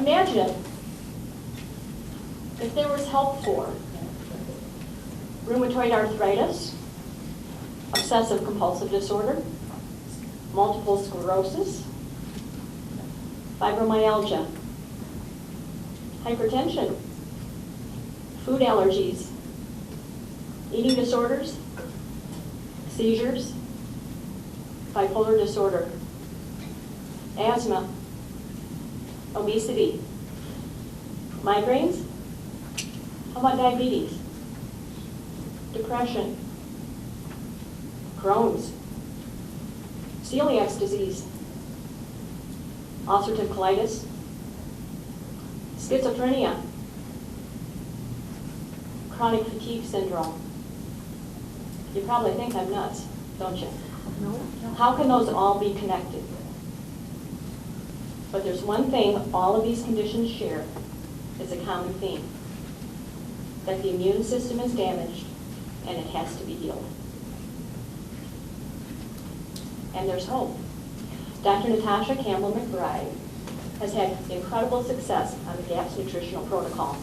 Imagine if there was help for rheumatoid arthritis, obsessive compulsive disorder, multiple sclerosis, fibromyalgia, hypertension, food allergies, eating disorders, seizures, bipolar disorder, asthma, obesity, migraines. How about diabetes, depression, Crohn's, celiac disease, ulcerative colitis, schizophrenia, chronic fatigue syndrome. You probably think I'm nuts, don't you? No. How can those all be connected? But there's one thing all of these conditions share. It's a common theme. That the immune system is damaged and it has to be healed. And there's hope. Dr. Natasha Campbell McBride has had incredible success on the GAPS nutritional protocol.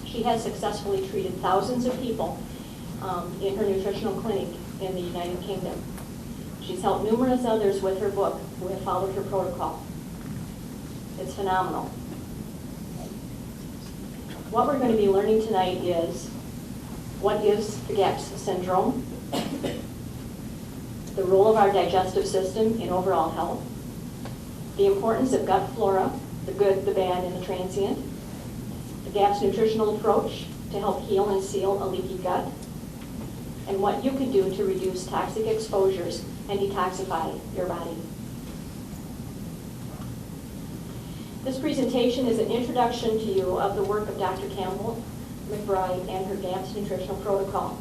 She has successfully treated thousands of people in her nutritional clinic in the United Kingdom. She's helped numerous others with her book who have followed her protocol. It's phenomenal. What we're going to be learning tonight is what is the GAPS syndrome, the role of our digestive system in overall health, the importance of gut flora, the good, the bad, and the transient, the GAPS nutritional approach to help heal and seal a leaky gut, and what you can do to reduce toxic exposures and detoxify your body. This presentation is an introduction to you of the work of Dr. Campbell McBride and her GAPS nutritional protocol.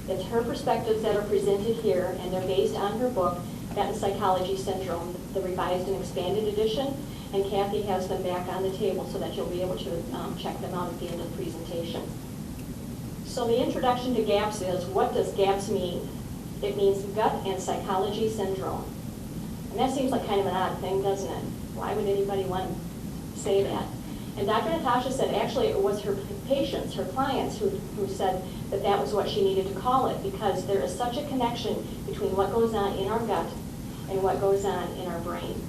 It's her perspectives that are presented here, and they're based on her book, Gut and Psychology Syndrome, the revised and expanded edition, and Kathy has them back on the table so that you'll be able to check them out at the end of the presentation. So the introduction to GAPS is, what does GAPS mean? It means Gut and Psychology Syndrome. And that seems like kind of an odd thing, doesn't it? Why would anybody want to say that? And Dr. Natasha said actually it was her patients, her clients, who said that that was what she needed to call it, because there is such a connection between what goes on in our gut and what goes on in our brain.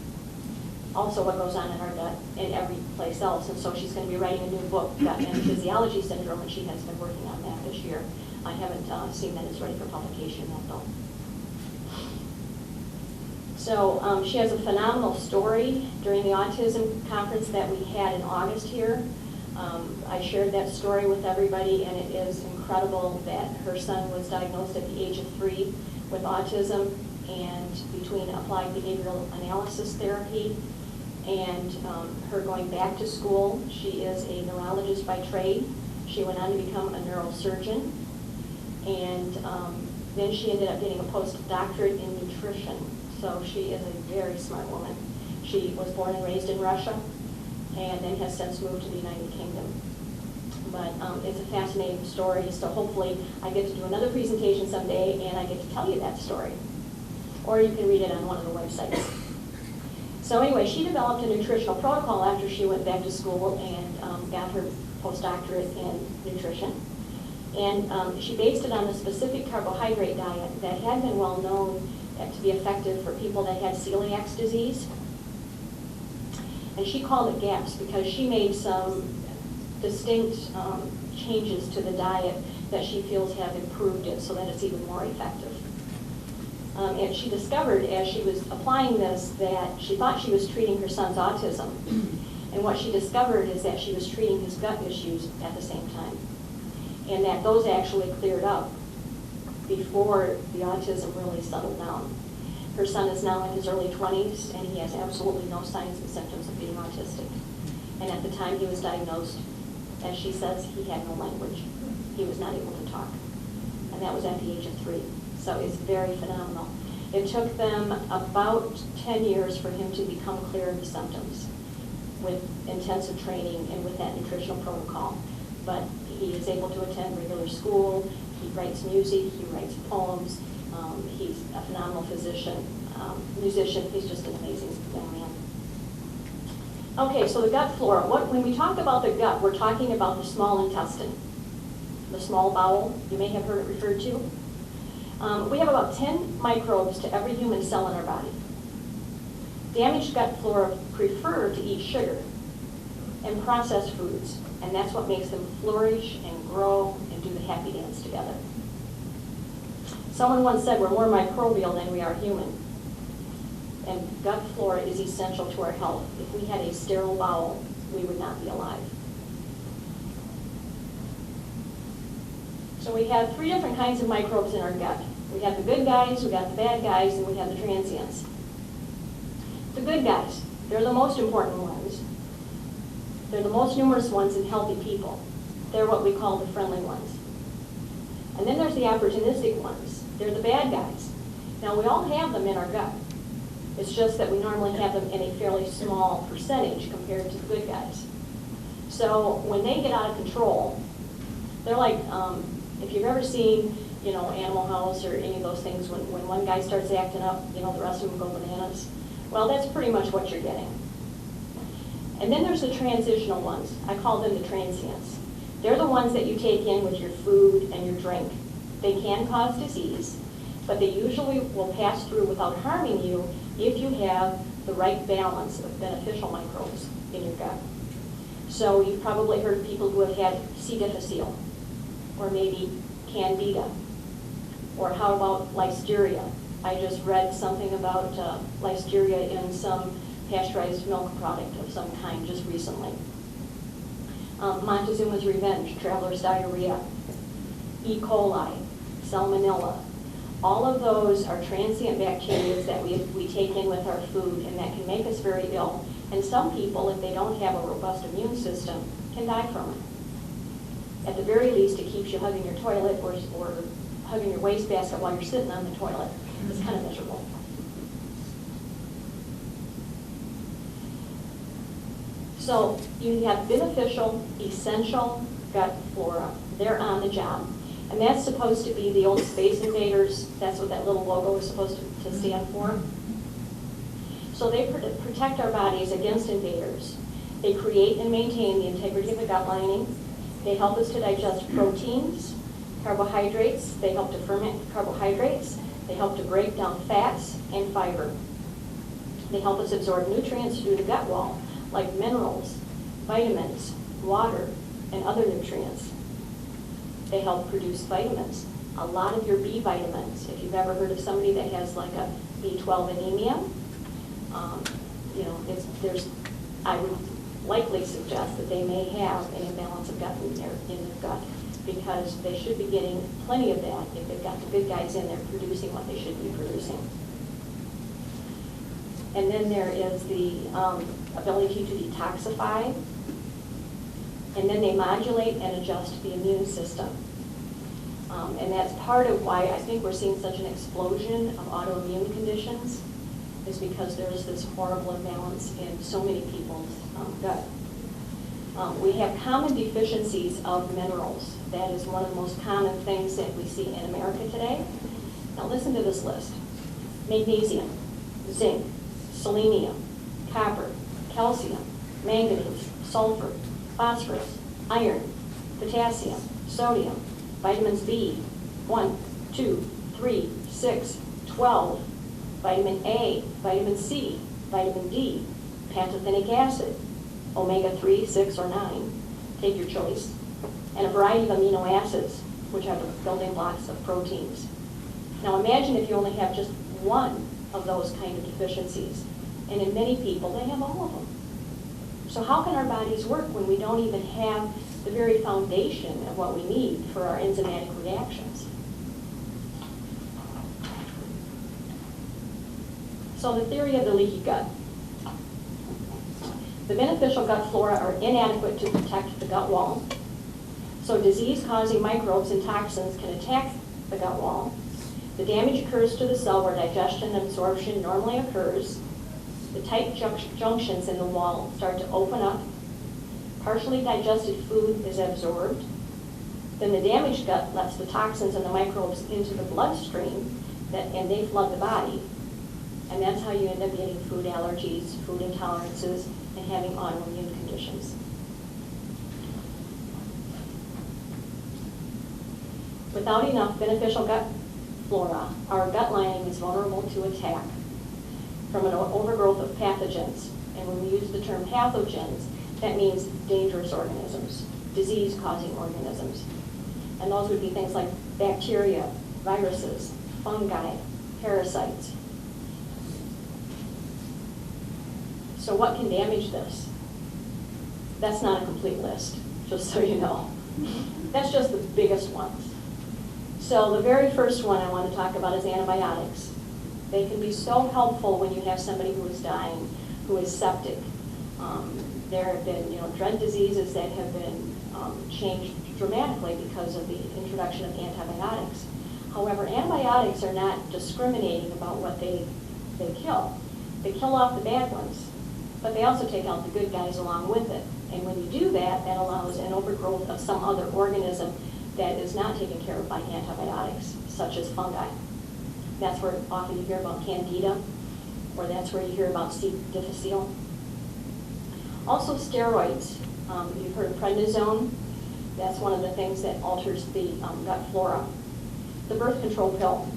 Also what goes on in our gut and every place else. And so she's going to be writing a new book, Gut and Physiology Syndrome, and she has been working on that this year. I haven't seen that it's ready for publication yet, though. So she has a phenomenal story during the autism conference that we had in August here. I shared that story with everybody, and it is incredible that her son was diagnosed at the age of 3 with autism, and between applied behavioral analysis therapy and her going back to school, she is a neurologist by trade. She went on to become a neurosurgeon, and then she ended up getting a postdoctorate in nutrition. So she is a very smart woman. She was born and raised in Russia and then has since moved to the United Kingdom. But it's a fascinating story, so hopefully I get to do another presentation someday and I get to tell you that story. Or you can read it on one of the websites. So anyway, she developed a nutritional protocol after she went back to school and got her postdoctorate in nutrition. And she based it on a specific carbohydrate diet that had been well known to be effective for people that had celiac disease. And she called it GAPS because she made some distinct changes to the diet that she feels have improved it so that it's even more effective. And she discovered as she was applying this that she thought she was treating her son's autism. And what she discovered is that she was treating his gut issues at the same time. And that those actually cleared up before the autism really settled down. Her son is now in his early 20s, and he has absolutely no signs and symptoms of being autistic. And at the time he was diagnosed, as she says, he had no language. He was not able to talk. And that was at the age of 3. So it's very phenomenal. It took them about 10 years for him to become clear of the symptoms with intensive training and with that nutritional protocol. But he is able to attend regular school. He writes music, he writes poems, he's a phenomenal physician, musician. He's just an amazing young man. Okay, so the gut flora. When we talk about the gut, we're talking about the small intestine, the small bowel. You may have heard it referred to. We have about 10 microbes to every human cell in our body. Damaged gut flora prefer to eat sugar and processed foods, and that's what makes them flourish and grow and do the happy dance together. Someone once said we're more microbial than we are human. And gut flora is essential to our health. If we had a sterile bowel, we would not be alive. So we have 3 different kinds of microbes in our gut. We have the good guys, we got the bad guys, and we have the transients. The good guys, they're the most important ones. They're the most numerous ones in healthy people. They're what we call the friendly ones. And then there's the opportunistic ones. They're the bad guys. Now, we all have them in our gut. It's just that we normally have them in a fairly small percentage compared to the good guys. So when they get out of control, they're like, if you've ever seen, Animal House or any of those things, when one guy starts acting up, the rest of them go bananas. Well, that's pretty much what you're getting. And then there's the transitional ones. I call them the transients. They're the ones that you take in with your food and your drink. They can cause disease, but they usually will pass through without harming you if you have the right balance of beneficial microbes in your gut. So you've probably heard of people who have had C. difficile, or maybe Candida, or how about Listeria? I just read something about Listeria in some pasteurized milk product of some kind just recently. Montezuma's Revenge, traveler's diarrhea, E. coli, Salmonella. All of those are transient bacteria that we take in with our food and that can make us very ill. And some people, if they don't have a robust immune system, can die from it. At the very least, it keeps you hugging your toilet or hugging your wastebasket while you're sitting on the toilet. It's kind of miserable. So you have beneficial, essential gut flora. They're on the job. And that's supposed to be the old Space Invaders. That's what that little logo is supposed to stand for. So they protect our bodies against invaders. They create and maintain the integrity of the gut lining. They help us to digest proteins, carbohydrates. They help to ferment carbohydrates. They help to break down fats and fiber. They help us absorb nutrients through the gut wall, like minerals, vitamins, water, and other nutrients. They help produce vitamins. A lot of your B vitamins, if you've ever heard of somebody that has like a B12 anemia, I would likely suggest that they may have an imbalance of gut in their gut, because they should be getting plenty of that if they've got the good guys in there producing what they should be producing. And then there is the ability to detoxify. And then they modulate and adjust the immune system. And that's part of why I think we're seeing such an explosion of autoimmune conditions, is because there's this horrible imbalance in so many people's gut. We have common deficiencies of minerals. That is one of the most common things that we see in America today. Now listen to this list. Magnesium, zinc, selenium, copper, calcium, manganese, sulfur, phosphorus, iron, potassium, sodium, vitamins B, 1, 2, 3, 6, 12, vitamin A, vitamin C, vitamin D, pantothenic acid, omega-3, 6, or 9, take your choice, and a variety of amino acids, which are the building blocks of proteins. Now imagine if you only have just one of those kind of deficiencies, and in many people, they have all of them. So how can our bodies work when we don't even have the very foundation of what we need for our enzymatic reactions? So the theory of the leaky gut. The beneficial gut flora are inadequate to protect the gut wall. So disease-causing microbes and toxins can attack the gut wall. The damage occurs to the cell where digestion and absorption normally occurs. The tight junctions in the wall start to open up. Partially digested food is absorbed. Then the damaged gut lets the toxins and the microbes into the bloodstream, and they flood the body. And that's how you end up getting food allergies, food intolerances, and having autoimmune conditions. Without enough beneficial gut flora, our gut lining is vulnerable to attack from an overgrowth of pathogens. And when we use the term pathogens, that means dangerous organisms, disease-causing organisms. And those would be things like bacteria, viruses, fungi, parasites. So what can damage this? That's not a complete list, just so you know. That's just the biggest ones. So the very first one I want to talk about is antibiotics. They can be so helpful when you have somebody who is dying, who is septic. There have been, dread diseases that have been changed dramatically because of the introduction of antibiotics. However, antibiotics are not discriminating about what they kill. They kill off the bad ones, but they also take out the good guys along with it. And when you do that, that allows an overgrowth of some other organism that is not taken care of by antibiotics, such as fungi. That's where often you hear about candida, or that's where you hear about C. difficile. Also steroids. You've heard of prednisone. That's one of the things that alters the gut flora. The birth control pill.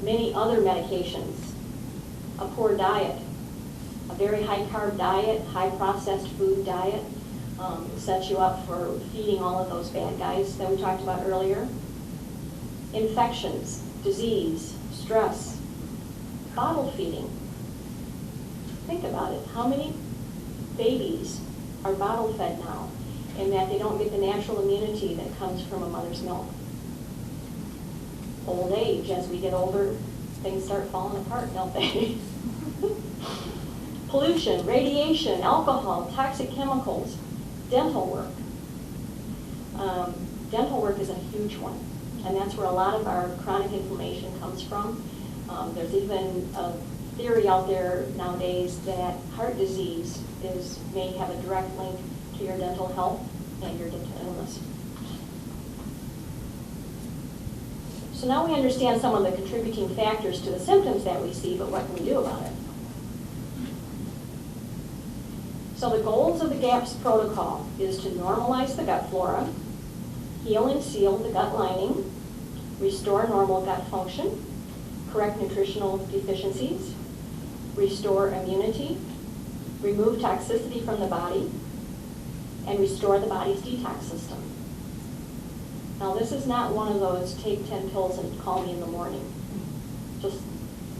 Many other medications. A poor diet. A very high carb diet, high processed food diet sets you up for feeding all of those bad guys that we talked about earlier. Infections, disease, stress, bottle feeding. Think about it. How many babies are bottle fed now, and that they don't get the natural immunity that comes from a mother's milk? Old age, as we get older, things start falling apart, don't they? Pollution, radiation, alcohol, toxic chemicals, dental work. Dental work is a huge one, and that's where a lot of our chronic inflammation comes from. There's even a theory out there nowadays that heart disease may have a direct link to your dental health and your dental illness. So now we understand some of the contributing factors to the symptoms that we see, but what can we do about it? So the goals of the GAPS protocol is to normalize the gut flora, heal and seal the gut lining, restore normal gut function, correct nutritional deficiencies, restore immunity, remove toxicity from the body, and restore the body's detox system. Now this is not one of those take 10 pills and call me in the morning. Just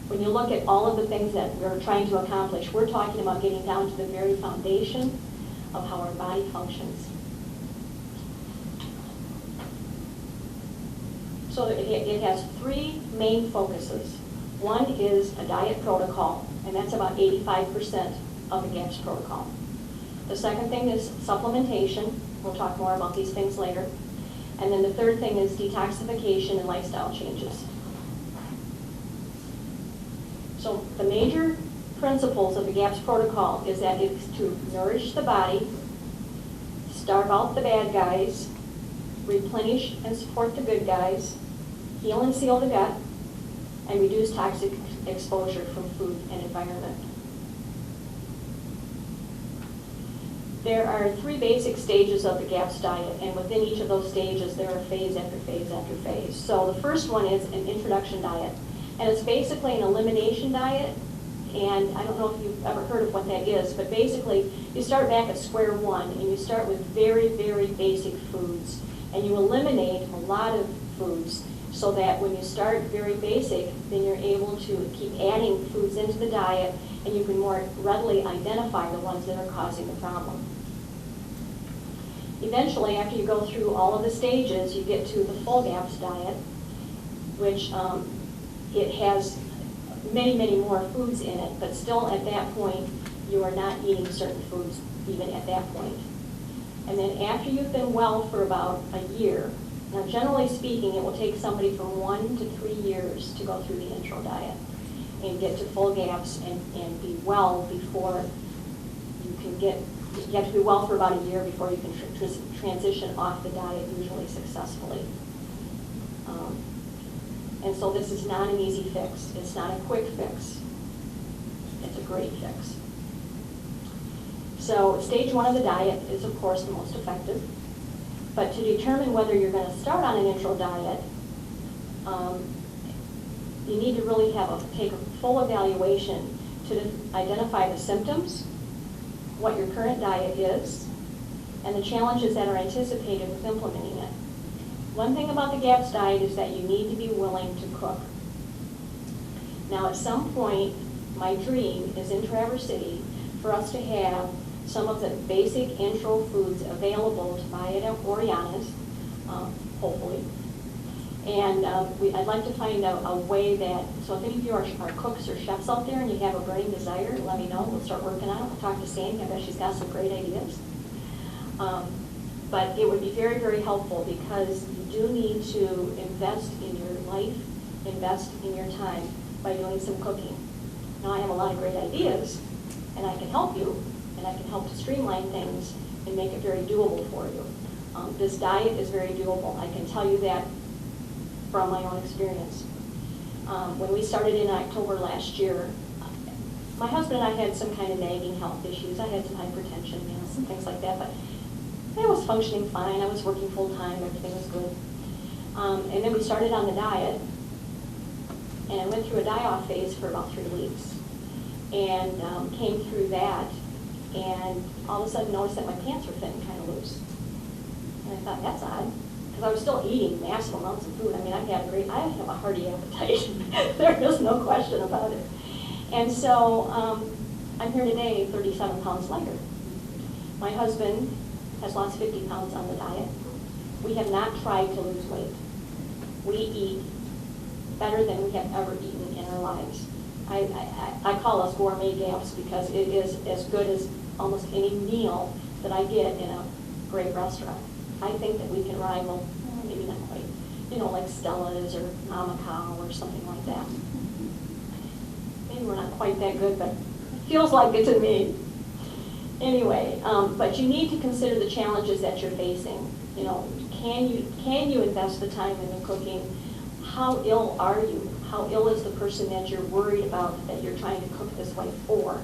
when you look at all of the things that we're trying to accomplish, we're talking about getting down to the very foundation of how our body functions. So it has three main focuses. One is a diet protocol, and that's about 85% of the GAPS protocol. The second thing is supplementation. We'll talk more about these things later. And then the third thing is detoxification and lifestyle changes. So the major principles of the GAPS protocol is that it's to nourish the body, starve out the bad guys, replenish and support the good guys, heal and seal the gut, and reduce toxic exposure from food and environment. There are three basic stages of the GAPS diet, and within each of those stages there are phase after phase after phase. So the first one is an introduction diet, and it's basically an elimination diet, and I don't know if you've ever heard of what that is, but basically you start back at square one, and you start with very, very basic foods, and you eliminate a lot of foods so that when you start very basic, then you're able to keep adding foods into the diet, and you can more readily identify the ones that are causing the problem. Eventually, after you go through all of the stages, you get to the full GAPS diet, which it has many, many more foods in it, but still at that point, you are not eating certain foods even at that point. And then after you've been well for about a year, now generally speaking, it will take somebody from 1 to 3 years to go through the intro diet and get to full GAPS and be well before you can get, you have to be well for about a year before you can transition off the diet usually successfully. And so this is not an easy fix. It's not a quick fix. It's a great fix. So stage 1 of the diet is, of course, the most effective. But to determine whether you're going to start on an intro diet, you need to really take a full evaluation to identify the symptoms, what your current diet is, and the challenges that are anticipated with implementing it. One thing about the GAPS diet is that you need to be willing to cook. Now, at some point, my dream is in Traverse City for us to have some of the basic intro foods available to buy at Oriana's, hopefully. And I'd like to find a way that, so if any of you are cooks or chefs out there and you have a burning desire, let me know. We'll start working on it. I'll talk to Sandy. I bet she's got some great ideas. But it would be very, very helpful because you do need to invest in your life, invest in your time by doing some cooking. Now, I have a lot of great ideas, and I can help you, and I can help to streamline things and make it very doable for you. This diet is very doable. I can tell you that from my own experience. When we started in October last year, my husband and I had some kind of nagging health issues. I had some hypertension, some things like that, but I was functioning fine. I was working full time. Everything was good. And then we started on the diet, and I went through a die-off phase for about 3 weeks, and came through that, and all of a sudden noticed that my pants were fitting kind of loose. And I thought, that's odd, because I was still eating massive amounts of food. I mean, I have a hearty appetite. There is no question about it. And so I'm here today 37 pounds lighter. My husband has lost 50 pounds on the diet. We have not tried to lose weight. We eat better than we have ever eaten in our lives. I call us gourmet GAPS because it is as good as almost any meal that I get in a great restaurant. I think that we can rival, maybe not quite, like Stella's or Mama Cow or something like that. Maybe we're not quite that good, but it feels like it to me. Anyway, but you need to consider the challenges that you're facing. Can you invest the time in the cooking? How ill are you? How ill is the person that you're worried about that you're trying to cook this way for?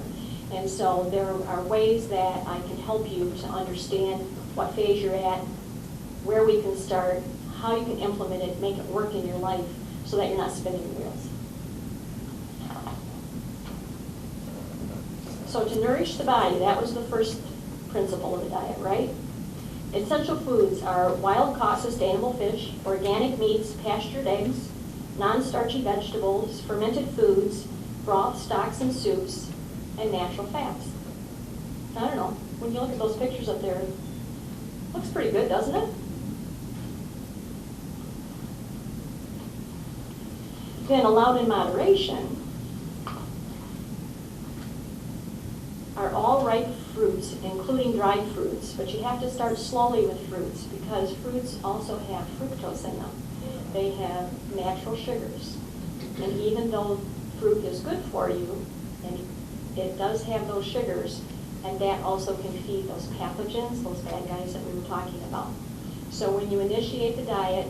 And so there are ways that I can help you to understand what phase you're at, where we can start, how you can implement it, make it work in your life so that you're not spinning wheels. So to nourish the body, that was the first principle of the diet, right? Essential foods are wild-caught sustainable fish, organic meats, pastured eggs, non-starchy vegetables, fermented foods, broth, stocks, and soups, and natural fats. I don't know, when you look at those pictures up there, it looks pretty good, doesn't it? Then allowed in moderation are all ripe fruits, including dried fruits, but you have to start slowly with fruits because fruits also have fructose in them. They have natural sugars. And even though fruit is good for you, and it does have those sugars, and that also can feed those pathogens, those bad guys that we were talking about. So when you initiate the diet,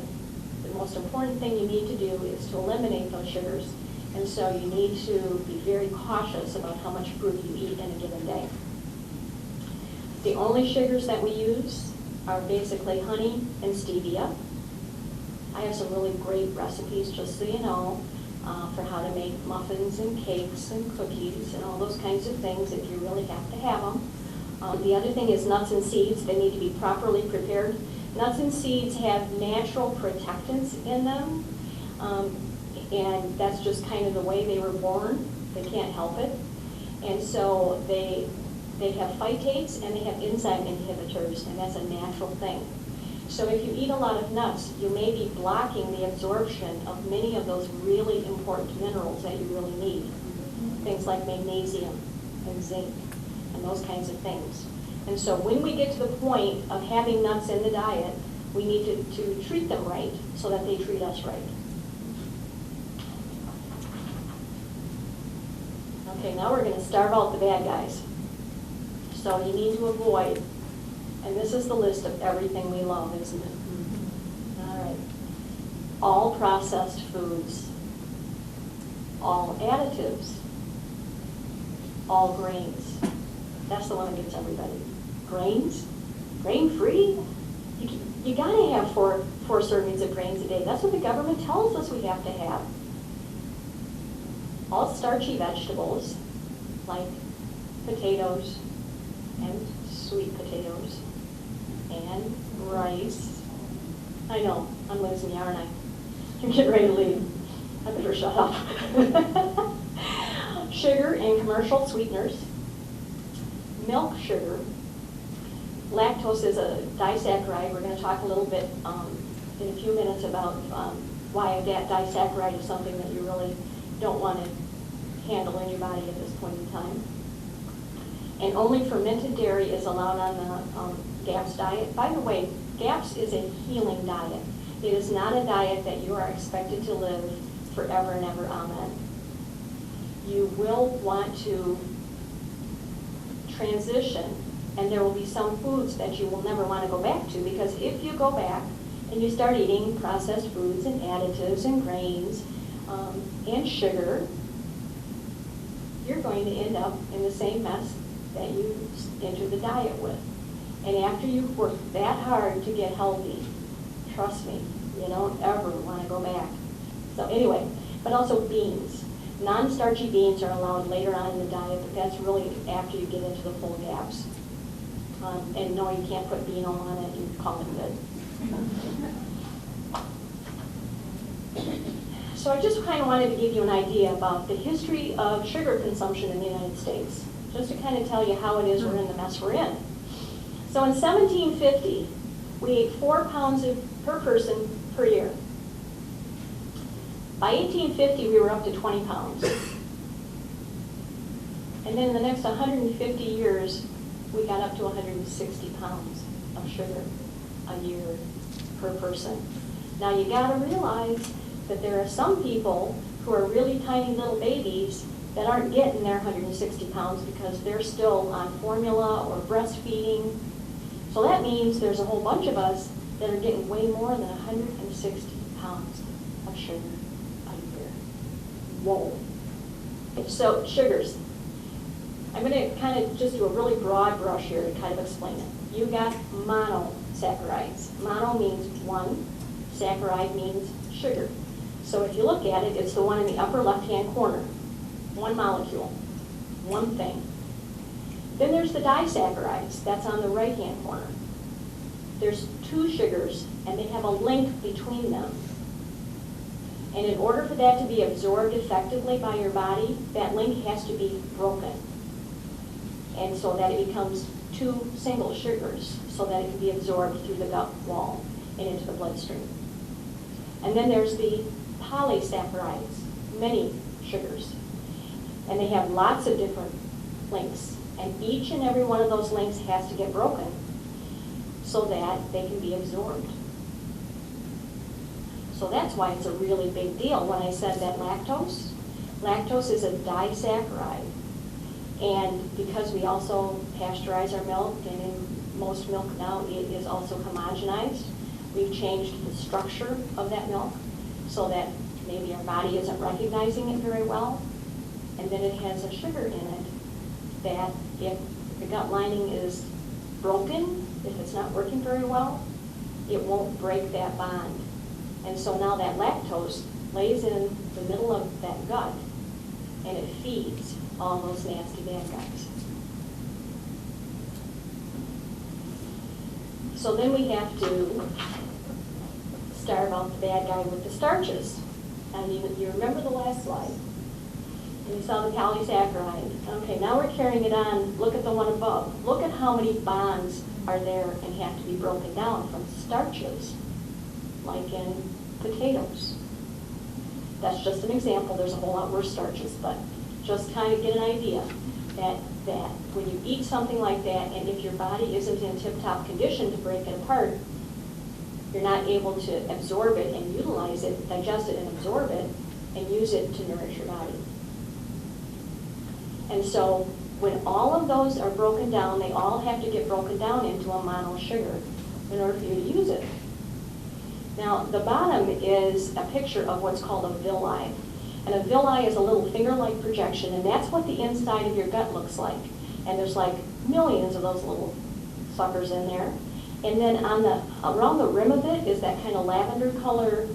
the most important thing you need to do is to eliminate those sugars. And so you need to be very cautious about how much fruit you eat in a given day. The only sugars that we use are basically honey and stevia. I have some really great recipes, just so you know, for how to make muffins and cakes and cookies and all those kinds of things if you really have to have them. The other thing is nuts and seeds. They need to be properly prepared. Nuts and seeds have natural protectants in them. And that's just kind of the way they were born. They can't help it. And so they have phytates and they have enzyme inhibitors, and that's a natural thing. So if you eat a lot of nuts, you may be blocking the absorption of many of those really important minerals that you really need. Things like magnesium and zinc and those kinds of things. And so when we get to the point of having nuts in the diet, we need to treat them right so that they treat us right. Okay, now we're going to starve out the bad guys. So you need to avoid, and this is the list of everything we love, isn't it? All right. All processed foods, all additives, all grains, That's the one that gets everybody. Grains, grain-free. You gotta have four servings of grains a day. That's what the government tells us we have to have. All starchy vegetables, like potatoes and sweet potatoes and rice. I know, I'm losing you, aren't I? I'm getting ready to leave. I better shut up. Sugar and commercial sweeteners, milk sugar. Lactose is a disaccharide. We're going to talk a little bit in a few minutes about why that disaccharide is something that you really don't want to handle in your body at this point in time. And only fermented dairy is allowed on the GAPS diet. By the way, GAPS is a healing diet. It is not a diet that you are expected to live forever and ever on. You will want to transition, and there will be some foods that you will never want to go back to, because if you go back and you start eating processed foods and additives and grains and sugar, you're going to end up in the same mess that you entered the diet with. And after you've worked that hard to get healthy, trust me, you don't ever want to go back. So anyway, but also beans. Non-starchy beans are allowed later on in the diet, but that's really after you get into the full GAPS. And no, you can't put bean oil on it and call it good. So I just kind of wanted to give you an idea about the history of sugar consumption in the United States, just to kind of tell you how it is we're in the mess we're in. So in 1750, we ate 4 pounds per person per year. By 1850, we were up to 20 pounds. And then in the next 150 years, we got up to 160 pounds of sugar a year per person. Now you gotta realize that there are some people who are really tiny little babies that aren't getting their 160 pounds because they're still on formula or breastfeeding. So that means there's a whole bunch of us that are getting way more than 160 pounds of sugar a year. Whoa. So sugars. I'm going to kind of just do a really broad brush here to kind of explain it. You got monosaccharides. Mono means one, saccharide means sugar. So if you look at it, it's the one in the upper left-hand corner. One molecule, one thing. Then there's the disaccharides. That's on the right-hand corner. There's 2 sugars, and they have a link between them. And in order for that to be absorbed effectively by your body, that link has to be broken. And so that it becomes 2 single sugars, so that it can be absorbed through the gut wall and into the bloodstream. And then there's the polysaccharides, many sugars. And they have lots of different links. And each and every one of those links has to get broken so that they can be absorbed. So that's why it's a really big deal. When I said that lactose is a disaccharide. And because we also pasteurize our milk, and in most milk now it is also homogenized, we've changed the structure of that milk so that maybe our body isn't recognizing it very well. And then it has a sugar in it that if the gut lining is broken, if it's not working very well, it won't break that bond. And so now that lactose lays in the middle of that gut and it feeds all those nasty bad guys. So then we have to starve out the bad guy with the starches. And you remember the last slide. And you saw the polysaccharide. Okay, now we're carrying it on. Look at the one above. Look at how many bonds are there and have to be broken down from starches, like in potatoes. That's just an example. There's a whole lot worse starches, but just kind of get an idea that when you eat something like that, and if your body isn't in tip-top condition to break it apart, you're not able to absorb it and utilize it, digest it and absorb it, and use it to nourish your body. And so when all of those are broken down, they all have to get broken down into a mono sugar in order for you to use it. Now, the bottom is a picture of what's called a villi. And a villi is a little finger-like projection, and that's what the inside of your gut looks like. And there's like millions of those little suckers in there. And then around the rim of it is that kind of lavender color,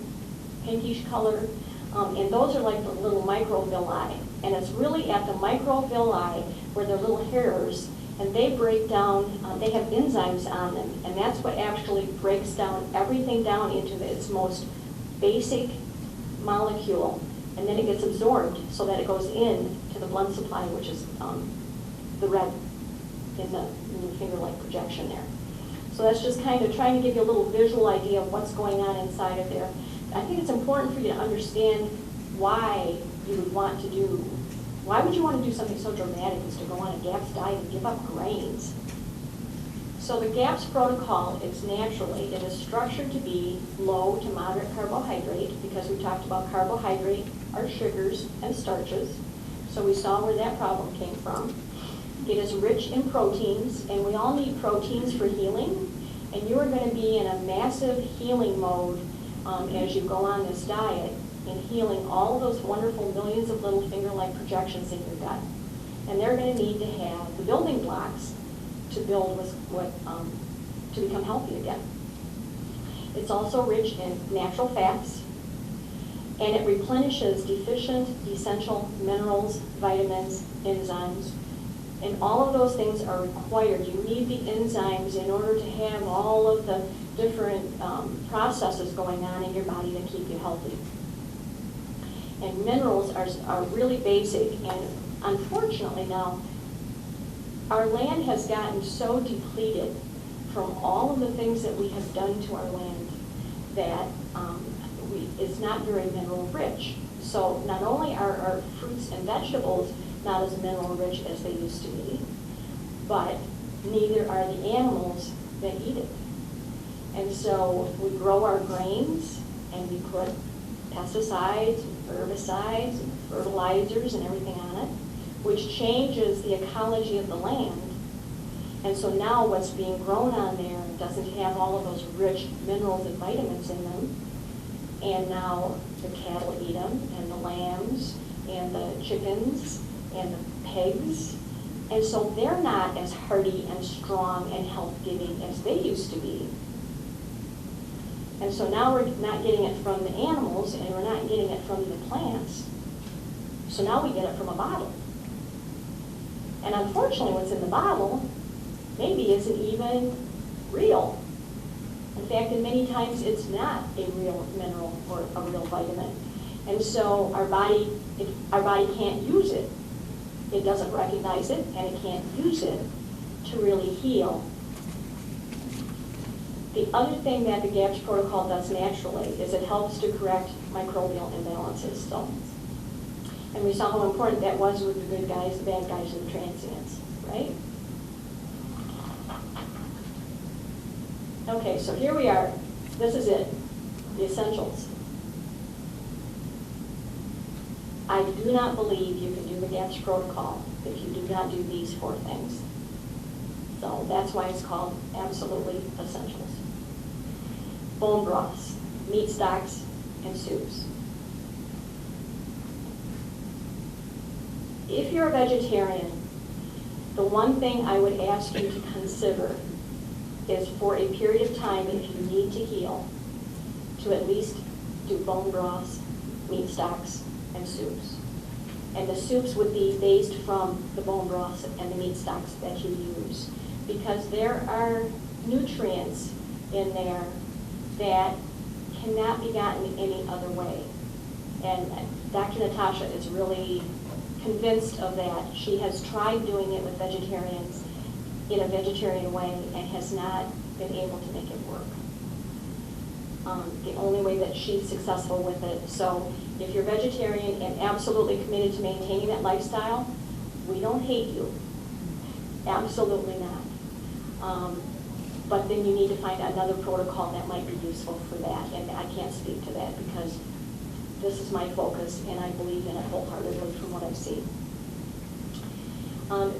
pinkish color, and those are like the little microvilli. And it's really at the microvilli where they're little hairs, and they break down, they have enzymes on them, and that's what actually breaks down everything down into its most basic molecule, and then it gets absorbed so that it goes in to the blood supply, which is the red in the finger-like projection there. So that's just kind of trying to give you a little visual idea of what's going on inside of there. I think it's important for you to understand why you would want to do, why would you want to do something so dramatic as to go on a GAPS diet and give up grains? So the GAPS protocol is naturally, it is structured to be low to moderate carbohydrate, because we talked about carbohydrate are sugars and starches. So we saw where that problem came from. It is rich in proteins, and we all need proteins for healing, and you are going to be in a massive healing mode as you go on this diet, in healing all of those wonderful millions of little finger-like projections in your gut. And they're going to need to have the building blocks to build to become healthy again. It's also rich in natural fats, and it replenishes deficient essential minerals, vitamins, enzymes, and all of those things are required. You need the enzymes in order to have all of the different processes going on in your body to keep you healthy. And minerals are really basic, and unfortunately now, our land has gotten so depleted from all of the things that we have done to our land that it's not very mineral rich. So not only are our fruits and vegetables not as mineral rich as they used to be, but neither are the animals that eat it. And so we grow our grains and we put pesticides, herbicides, and fertilizers and everything on it, which changes the ecology of the land. And so now what's being grown on there doesn't have all of those rich minerals and vitamins in them. And now the cattle eat them, and the lambs, and the chickens, and the pigs. And so they're not as hardy and strong and health-giving as they used to be. And so now we're not getting it from the animals, and we're not getting it from the plants. So now we get it from a bottle. And unfortunately, what's in the bottle maybe isn't even real. In fact, and many times it's not a real mineral or a real vitamin. And so our body can't use it. It doesn't recognize it, and it can't use it to really heal. The other thing that the GAPS protocol does naturally is it helps to correct microbial imbalances. So, and we saw how important that was with the good guys, the bad guys, and the transients, right? Okay, so here we are. This is it, the essentials. I do not believe you can do the GAPS protocol if you do not do these 4 things. So that's why it's called absolutely essentials. Bone broths, meat stocks, and soups. If you're a vegetarian, the one thing I would ask you to consider is for a period of time, if you need to heal, to at least do bone broths, meat stocks, and soups. And the soups would be based from the bone broths and the meat stocks that you use, because there are nutrients in there that cannot be gotten any other way. And Dr. Natasha is really convinced of that. She has tried doing it with vegetarians in a vegetarian way and has not been able to make it work. The only way that she's successful with it. So if you're vegetarian and absolutely committed to maintaining that lifestyle, we don't hate you. Absolutely not. But then you need to find another protocol that might be useful for that. And I can't speak to that because this is my focus and I believe in it wholeheartedly from what I've seen.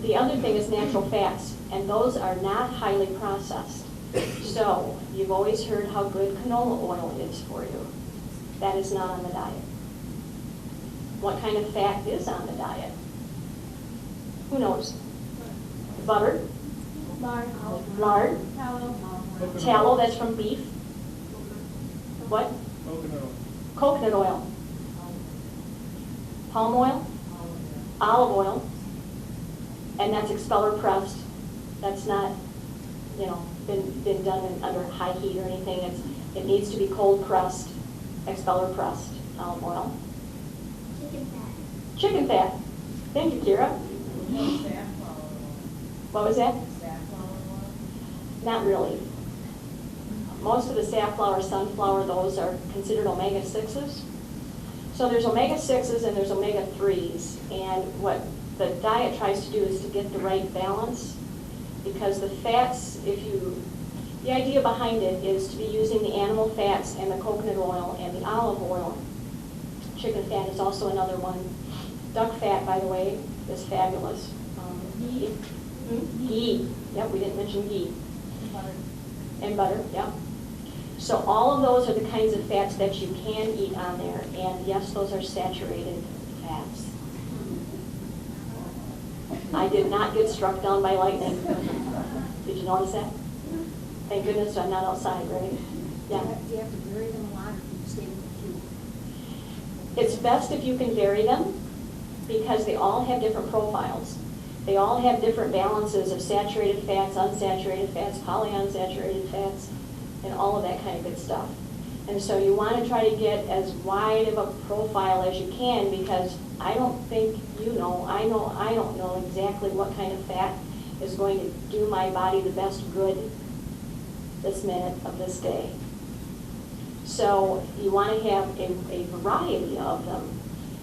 The other thing is natural fats, and those are not highly processed. So you've always heard how good canola oil is for you. That is not on the diet. What kind of fat is on the diet? Who knows? Butter, Lard. Lard. Tallow. Tallow, that's from beef. What? Coconut oil. Coconut oil. Palm oil. Olive oil. And that's expeller pressed. That's not, you know, been done under high heat or anything. It needs to be cold pressed, expeller pressed olive oil. Chicken fat. Chicken fat. Thank you, Kira. What was that? Not really. Most of the safflower, sunflower, those are considered omega-6s. So there's omega-6s and there's omega-3s. And what the diet tries to do is to get the right balance, because the fats, the idea behind it is to be using the animal fats and the coconut oil and the olive oil. Chicken fat is also another one. Duck fat, by the way, is fabulous. Ghee. Ghee. Yep, we didn't mention ghee. Butter. And butter, yeah. So all of those are the kinds of fats that you can eat on there. And yes, those are saturated fats. I did not get struck down by lightning. Did you notice that? Thank goodness I'm not outside, right? Yeah. You have to vary them a lot if you stay with the It's best if you can vary them, because they all have different profiles. They all have different balances of saturated fats, unsaturated fats, polyunsaturated fats, and all of that kind of good stuff. And so you want to try to get as wide of a profile as you can, because I don't think you know, I don't know exactly what kind of fat is going to do my body the best good this minute of this day. So you want to have a variety of them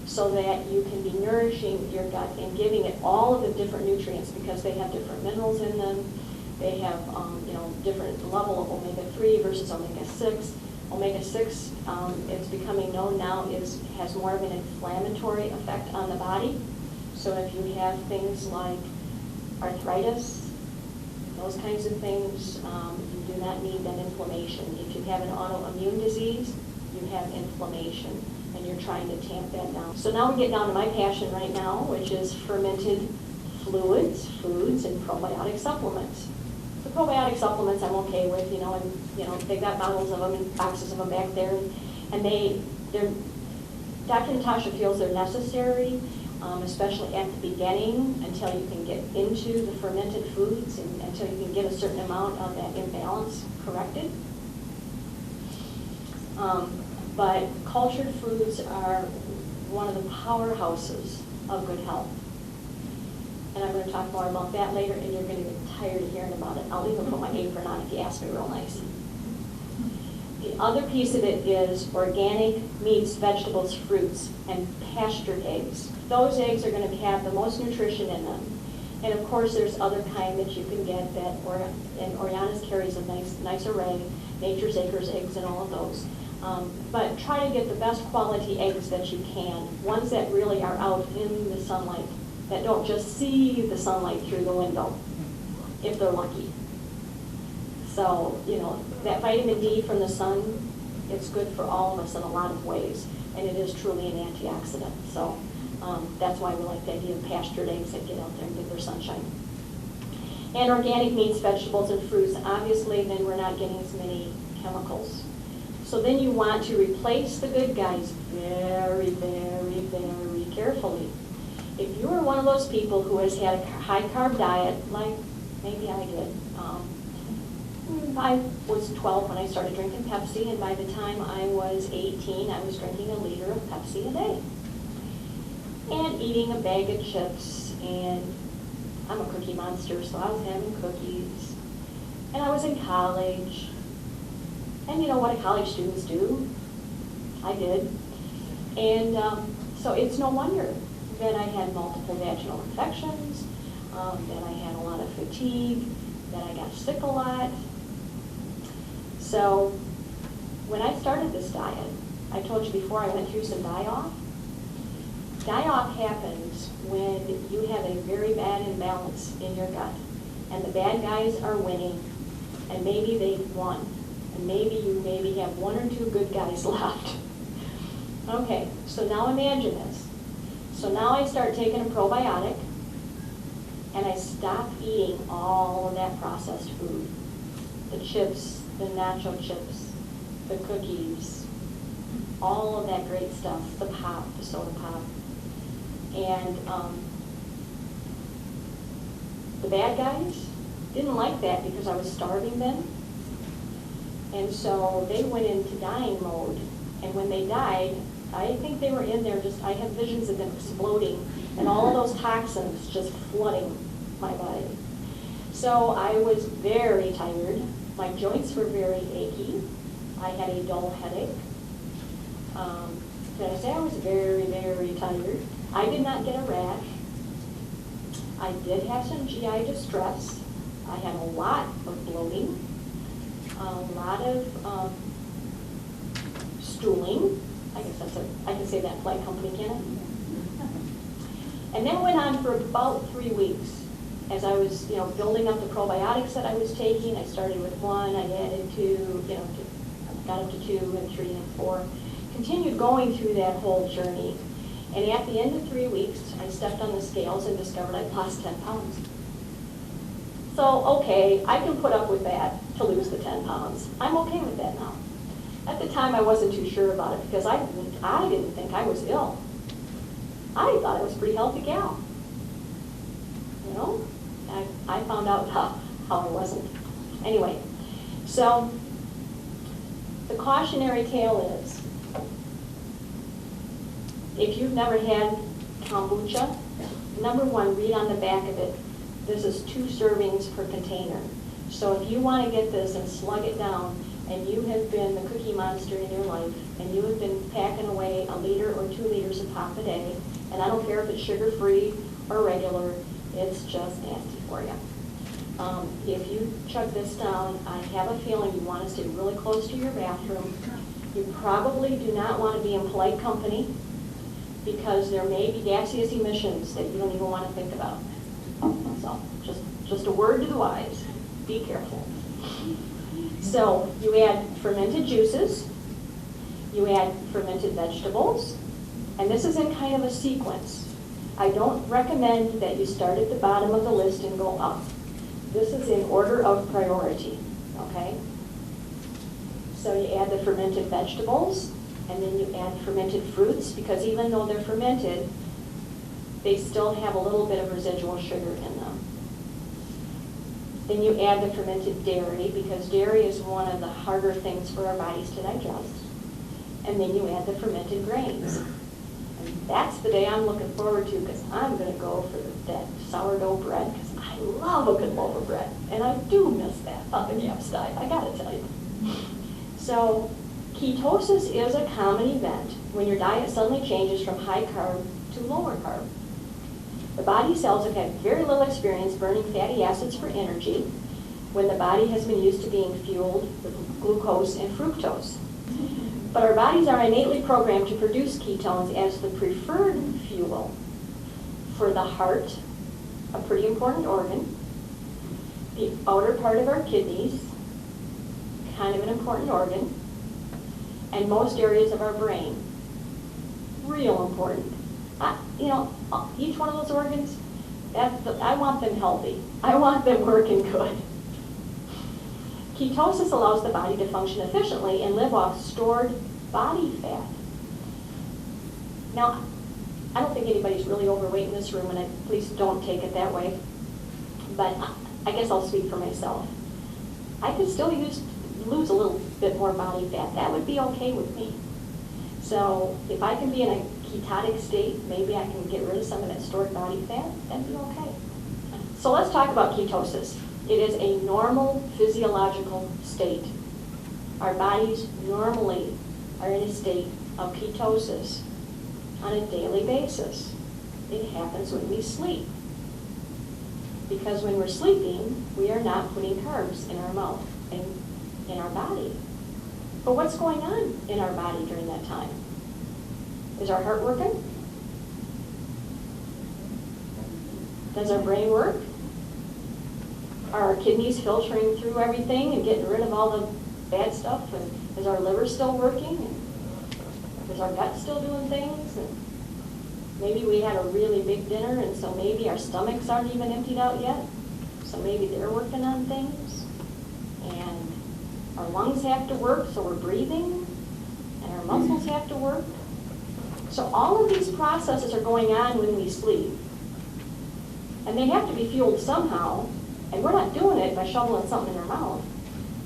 so that you can be nourishing your gut and giving it all of the different nutrients, because they have different minerals in them. They have different level of omega-3 versus omega-6. Omega-6, it's becoming known now, has more of an inflammatory effect on the body. So if you have things like arthritis, those kinds of things, you do not need that inflammation. If you have an autoimmune disease, you have inflammation, and you're trying to tamp that down. So now we get down to my passion right now, which is fermented fluids, foods, and probiotic supplements. The probiotic supplements I'm okay with, and they've got bottles of them and boxes of them back there, and Dr. Natasha feels they're necessary, especially at the beginning, until you can get into the fermented foods and until you can get a certain amount of that imbalance corrected. But cultured foods are one of the powerhouses of good health. And I'm going to talk more about that later, and you're going to get tired of hearing about it. I'll even put my apron on if you ask me real nice. The other piece of it is organic meats, vegetables, fruits, and pastured eggs. Those eggs are going to have the most nutrition in them. And of course, there's other kind that you can get and Oriana's carries a nice array, Nature's Acres eggs and all of those. But try to get the best quality eggs that you can, ones that really are out in the sunlight, that don't just see the sunlight through the window, if they're lucky. So, that vitamin D from the sun, it's good for all of us in a lot of ways, and it is truly an antioxidant. So that's why we like the idea of pastured eggs that get out there and get their sunshine. And organic meats, vegetables, and fruits, obviously then we're not getting as many chemicals. So then you want to replace the good guys very, very, very carefully. If you are one of those people who has had a high-carb diet, like maybe I did, I was 12 when I started drinking Pepsi, and by the time I was 18, I was drinking a liter of Pepsi a day. And eating a bag of chips, and I'm a cookie monster, so I was having cookies. And I was in college, and you know what college students do? I did. And so it's no wonder that I had multiple vaginal infections, that I had a lot of fatigue, that I got sick a lot. So when I started this diet, I told you before I went through some die-off. Die-off happens when you have a very bad imbalance in your gut, and the bad guys are winning, and maybe they've won, and maybe you have one or two good guys left. Okay, so now imagine this. So now I start taking a probiotic, And I stopped eating all of that processed food. The chips, the nacho chips, the cookies, all of that great stuff, the pop, the soda pop. And the bad guys didn't like that because I was starving them. And so they went into dying mode. And when they died, I think they were in there just, I have visions of them exploding and all of those toxins just flooding my body. So I was very tired. My joints were very achy. I had a dull headache. Did I say I was very, very tired? I did not get a rash. I did have some GI distress. I had a lot of bloating, a lot of stooling. I guess I can say that in polite company, can I? And that went on for about 3 weeks. As I was, building up the probiotics that I was taking, I started with 1, I added 2, got up to 2 and 3 and 4. Continued going through that whole journey. And at the end of 3 weeks, I stepped on the scales and discovered I'd lost 10 pounds. So, okay, I can put up with that to lose the 10 pounds. I'm okay with that now. At the time, I wasn't too sure about it because I didn't think I was ill. I thought I was a pretty healthy gal. I found out how I wasn't. Anyway, so the cautionary tale is, if you've never had kombucha, number 1, read on the back of it. This is 2 servings per container. So if you want to get this and slug it down, and you have been the cookie monster in your life, and you have been packing away 1 liter or 2 liters of pop a day, and I don't care if it's sugar-free or regular, it's just nasty for you. If you chug this down, I have a feeling you want to stay really close to your bathroom. You probably do not want to be in polite company because there may be gaseous emissions that you don't even want to think about. So just a word to the wise, be careful. So you add fermented juices, you add fermented vegetables, and this is in kind of a sequence. I don't recommend that you start at the bottom of the list and go up. This is in order of priority, okay? So you add the fermented vegetables, and then you add fermented fruits, because even though they're fermented, they still have a little bit of residual sugar in them. Then you add the fermented dairy, because dairy is one of the harder things for our bodies to digest. And then you add the fermented grains. And that's the day I'm looking forward to, because I'm going to go for that sourdough bread, because I love a good loaf of bread. And I do miss that oven yap style, I got to tell you. So ketosis is a common event when your diet suddenly changes from high carb to lower carb. The body cells have had very little experience burning fatty acids for energy when the body has been used to being fueled with glucose and fructose. But our bodies are innately programmed to produce ketones as the preferred fuel for the heart, a pretty important organ, the outer part of our kidneys, kind of an important organ, and most areas of our brain, real important. Each one of those organs, I want them healthy. I want them working good. Ketosis allows the body to function efficiently and live off stored body fat. Now, I don't think anybody's really overweight in this room, and please don't take it that way, but I guess I'll speak for myself. I could still lose a little bit more body fat. That would be okay with me. So if I can be in a ketotic state, maybe I can get rid of some of that stored body fat, that'd be okay. So let's talk about ketosis. It is a normal physiological state. Our bodies normally are in a state of ketosis on a daily basis. It happens when we sleep. Because when we're sleeping, we are not putting carbs in our mouth and in our body. But what's going on in our body during that time? Is our heart working? Does our brain work? Are our kidneys filtering through everything and getting rid of all the bad stuff? And is our liver still working? And is our gut still doing things? And Maybe we had a really big dinner, and so maybe our stomachs aren't even emptied out yet. So maybe they're working on things. And our lungs have to work, so we're breathing. And our muscles have to work. So all of these processes are going on when we sleep. And they have to be fueled somehow. And we're not doing it by shoveling something in our mouth.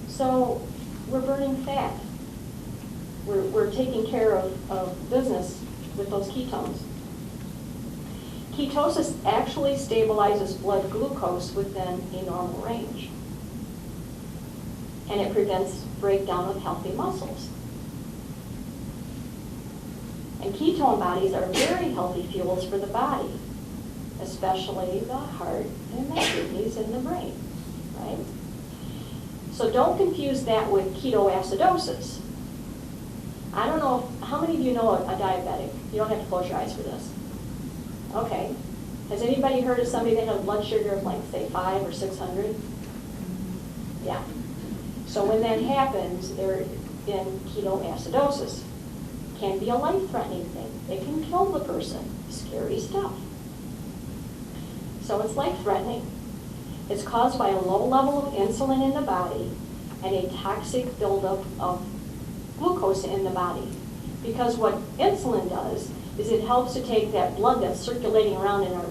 So we're burning fat. We're taking care of business with those ketones. Ketosis actually stabilizes blood glucose within a normal range. And it prevents breakdown of healthy muscles. And ketone bodies are very healthy fuels for the body, especially the heart and the kidneys and the brain, right? So don't confuse that with ketoacidosis. I don't know, how many of you know a diabetic? You don't have to close your eyes for this. Okay. Has anybody heard of somebody that had a blood sugar of, like, say, 500 or 600? Yeah. So when that happens, they're in ketoacidosis. Can be a life-threatening thing. It can kill the person. Scary stuff. So it's life-threatening. It's caused by a low level of insulin in the body and a toxic buildup of glucose in the body. Because what insulin does is it helps to take that blood that's circulating around in our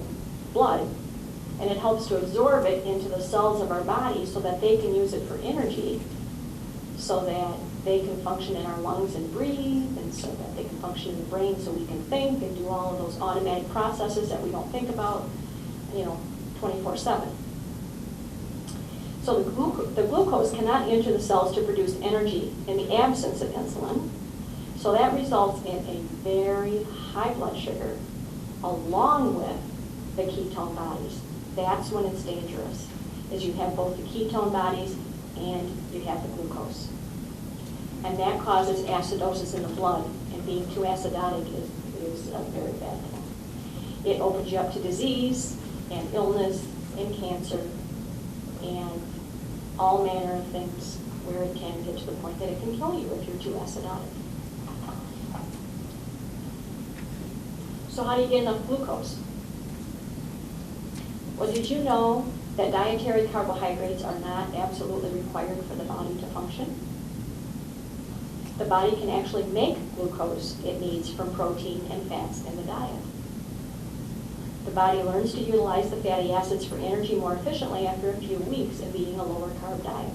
blood, and it helps to absorb it into the cells of our body so that they can use it for energy, so that they can function in our lungs and breathe, and so that they can function in the brain so we can think and do all of those automatic processes that we don't think about, 24/7. So the glucose cannot enter the cells to produce energy in the absence of insulin. So that results in a very high blood sugar along with the ketone bodies. That's when it's dangerous, is you have both the ketone bodies and you have the glucose. And that causes acidosis in the blood, and being too acidotic is a very bad thing. It opens you up to disease and illness and cancer and all manner of things where it can get to the point that it can kill you if you're too acidotic. So how do you get enough glucose? Well, did you know that dietary carbohydrates are not absolutely required for the body to function? The body can actually make glucose it needs from protein and fats in the diet. The body learns to utilize the fatty acids for energy more efficiently after a few weeks of eating a lower carb diet.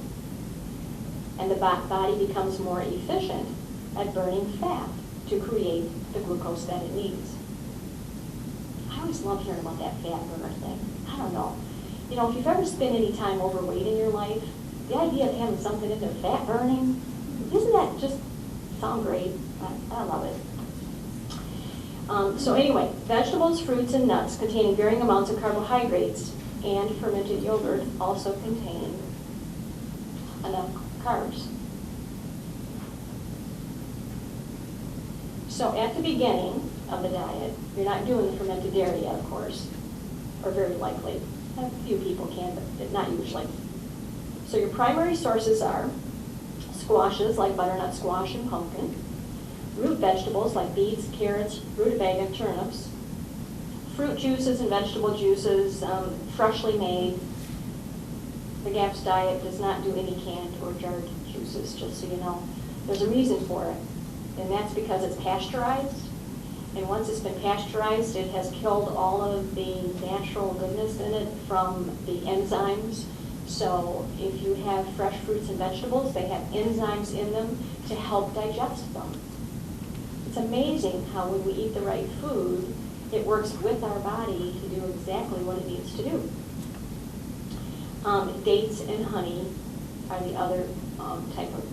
And the body becomes more efficient at burning fat to create the glucose that it needs. I always love hearing about that fat burner thing. I don't know. If you've ever spent any time overweight in your life, the idea of having something in there fat burning, doesn't that just sound great? I love it. So anyway, vegetables, fruits, and nuts containing varying amounts of carbohydrates and fermented yogurt also contain enough carbs. So at the beginning of the diet, you're not doing the fermented dairy yet, of course, or very likely. A few people can, but not usually. So your primary sources are squashes like butternut squash and pumpkin, root vegetables like beets, carrots, rutabaga, turnips, fruit juices and vegetable juices, freshly made. The GAPS diet does not do any canned or jarred juices, just so you know. There's a reason for it, and that's because it's pasteurized. And once it's been pasteurized, it has killed all of the natural goodness in it from the enzymes. So if you have fresh fruits and vegetables, they have enzymes in them to help digest them. It's amazing how when we eat the right food, it works with our body to do exactly what it needs to do. Dates and honey are the other type of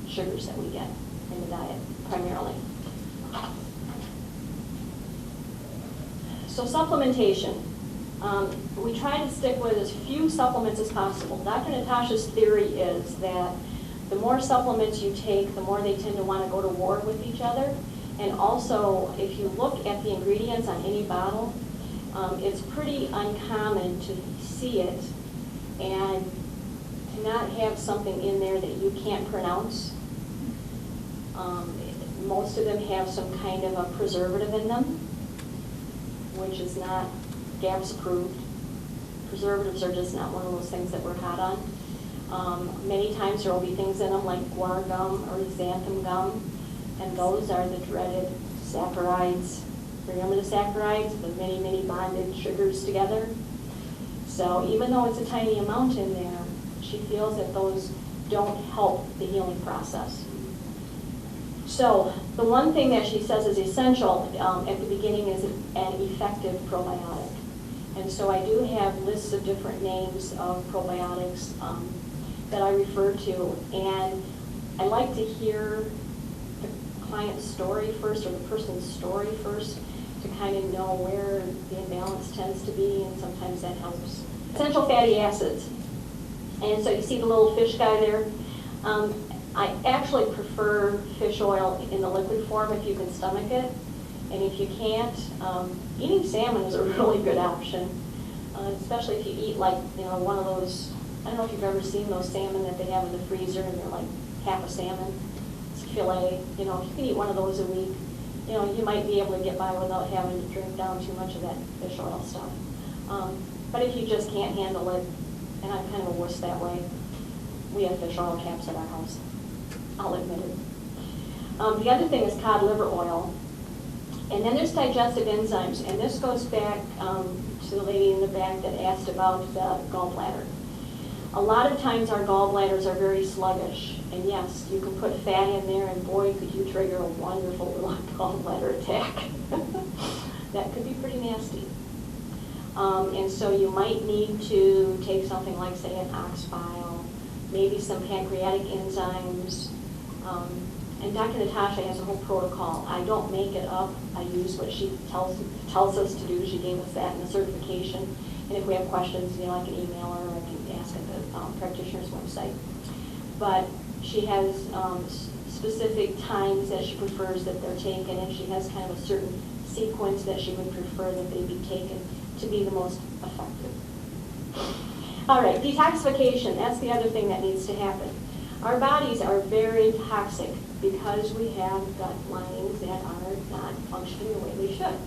sugars that we get in the diet, primarily. So supplementation. We try to stick with as few supplements as possible. Dr. Natasha's theory is that the more supplements you take, the more they tend to want to go to war with each other. And also, if you look at the ingredients on any bottle, it's pretty uncommon to see it and to not have something in there that you can't pronounce. Most of them have some kind of a preservative in them. which is not GAPS approved. Preservatives are just not one of those things that we're hot on. Many times there will be things in them like guar gum or xanthan gum, and those are the dreaded saccharides. Remember the saccharides, the many bonded sugars together? So even though it's a tiny amount in there, she feels that those don't help the healing process. So the one thing that she says is essential at the beginning is an effective probiotic. And so I do have lists of different names of probiotics that I refer to. And I like to hear the client's story first, or the person's story first, to kind of know where the imbalance tends to be, and sometimes that helps. Essential fatty acids. And so you see the little fish guy there? I actually prefer fish oil in the liquid form if you can stomach it. And if you can't, eating salmon is a really good option, especially if you eat like, one of those, I don't know if you've ever seen those salmon that they have in the freezer and they're like half a salmon. It's filet. If you can eat one of those a week, you might be able to get by without having to drink down too much of that fish oil stuff. But if you just can't handle it, and I'm kind of a wuss that way, we have fish oil caps at our house. I'll admit it. The other thing is cod liver oil. And then there's digestive enzymes, and this goes back to the lady in the back that asked about the gallbladder. A lot of times our gallbladders are very sluggish, and yes, you can put fat in there, and boy, could you trigger a wonderful little gallbladder attack. That could be pretty nasty. And so you might need to take something like, say, an ox bile, maybe some pancreatic enzymes. And Dr. Natasha has a whole protocol. I don't make it up. I use what she tells us to do. She gave us that in the certification. And if we have questions, I can email her or I can ask at the practitioner's website. But she has specific times that she prefers that they're taken, and she has kind of a certain sequence that she would prefer that they be taken to be the most effective. All right, detoxification. That's the other thing that needs to happen. Our bodies are very toxic because we have gut linings that are not functioning the way they should.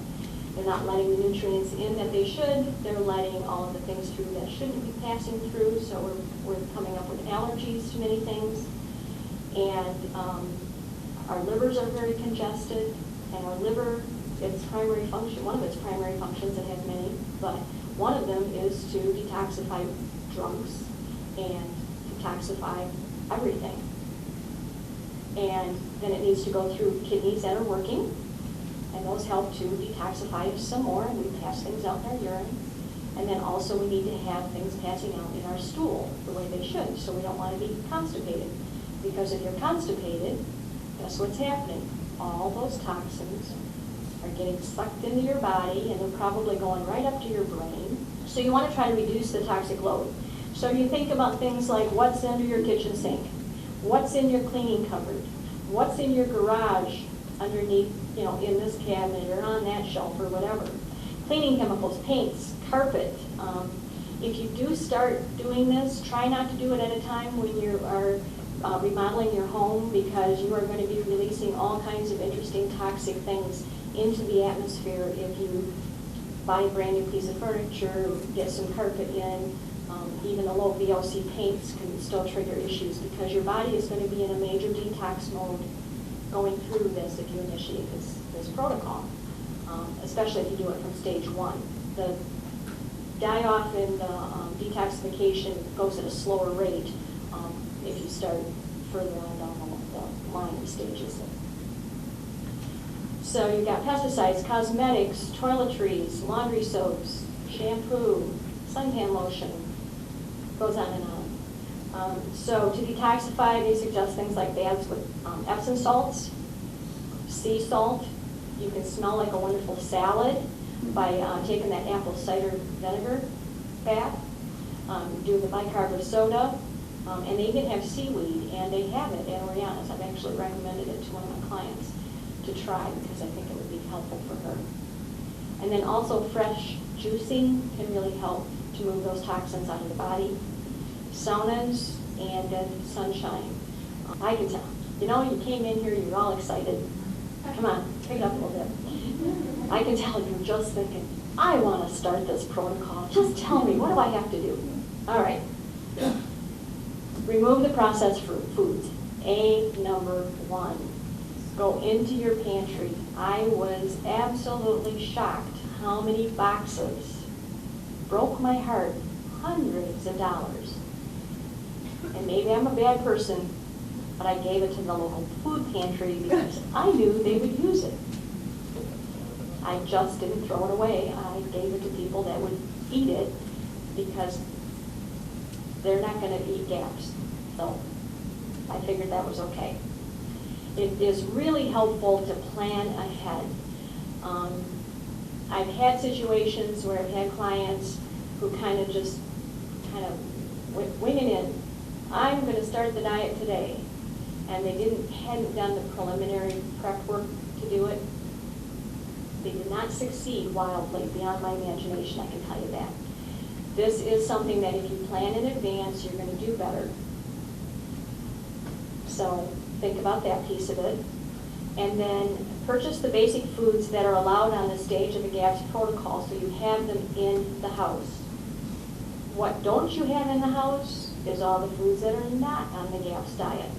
They're not letting the nutrients in that they should. They're letting all of the things through that shouldn't be passing through, so we're coming up with allergies to many things. And our livers are very congested, and our liver, its primary function, one of its primary functions, it has many, but one of them is to detoxify drunks and detoxify everything. And then it needs to go through kidneys that are working, and those help to detoxify us some more, and we pass things out in our urine. And then also we need to have things passing out in our stool the way they should, so we don't want to be constipated. Because if you're constipated, guess what's happening? All those toxins are getting sucked into your body, and they're probably going right up to your brain. So you want to try to reduce the toxic load. So you think about things like what's under your kitchen sink, what's in your cleaning cupboard, what's in your garage underneath, in this cabinet or on that shelf or whatever. Cleaning chemicals, paints, carpet. If you do start doing this, try not to do it at a time when you are remodeling your home, because you are going to be releasing all kinds of interesting toxic things into the atmosphere if you buy a brand new piece of furniture, get some carpet in. Even the low VOC paints can still trigger issues, because your body is going to be in a major detox mode going through this if you initiate this protocol, especially if you do it from stage 1. The die-off and detoxification goes at a slower rate if you start further on down the line of stages. So you've got pesticides, cosmetics, toiletries, laundry soaps, shampoo, suntan lotion, goes on and on. So to detoxify, they suggest things like baths with Epsom salts, sea salt. You can smell like a wonderful salad by taking that apple cider vinegar bath. Do the bicarb of soda. And they even have seaweed, and they have it at Oriana's. I've actually recommended it to one of my clients to try because I think it would be helpful for her. And then also fresh juicing can really help to move those toxins out of the body. Saunas and then sunshine. I can tell. You came in here, you're all excited. Come on, pick it up a little bit. I can tell you're just thinking, I want to start this protocol. Just tell me, what do I have to do? All right. Remove the processed foods. Number 1. Go into your pantry. I was absolutely shocked how many boxes. Broke my heart. Hundreds of dollars. And maybe I'm a bad person, but I gave it to the local food pantry because I knew they would use it. I just didn't throw it away. I gave it to people that would eat it because they're not going to eat gaps. So I figured that was okay. It is really helpful to plan ahead. I've had situations where I've had clients who kind of wing it in. I'm going to start the diet today. And they hadn't done the preliminary prep work to do it. They did not succeed wildly, beyond my imagination, I can tell you that. This is something that if you plan in advance, you're going to do better. So think about that piece of it. And then purchase the basic foods that are allowed on the stage of the GAPS protocol so you have them in the house. What don't you have in the house is all the foods that are not on the GAPS diet.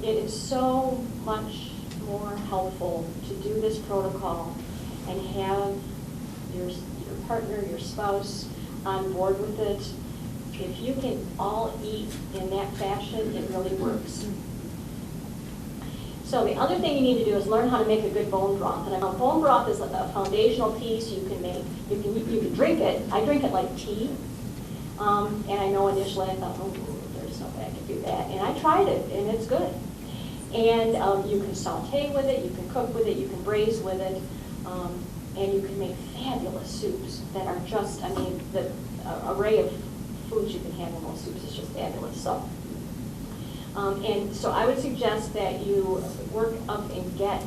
It is so much more helpful to do this protocol and have your partner, your spouse on board with it. If you can all eat in that fashion, it really works. So the other thing you need to do is learn how to make a good bone broth. And bone broth is a foundational piece you can make. You can drink it. I drink it like tea. And I know initially I thought, oh, there's no way I can do that. And I tried it, and it's good. And you can saute with it, you can cook with it, you can braise with it, and you can make fabulous soups that are just, I mean, the array of foods you can have in those soups is just fabulous. So, and so I would suggest that you work up and get,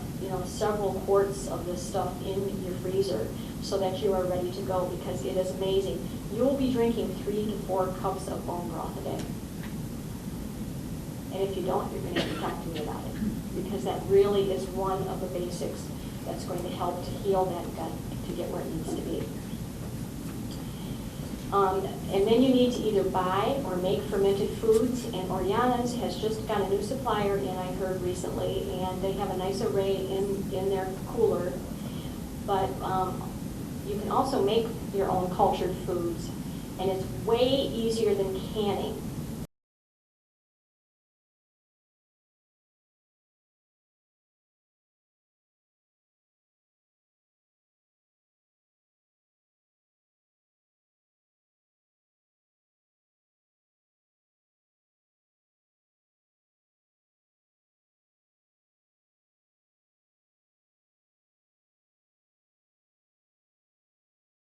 several quarts of this stuff in your freezer so that you are ready to go, because it is amazing. You will be drinking 3 to 4 cups of bone broth a day. And if you don't, you're going to have to talk to me about it, because that really is one of the basics that's going to help to heal that gut to get where it needs to be. And then you need to either buy or make fermented foods, and Oriana's has just got a new supplier in, I heard recently, and they have a nice array in their cooler. But you can also make your own cultured foods, and it's way easier than canning.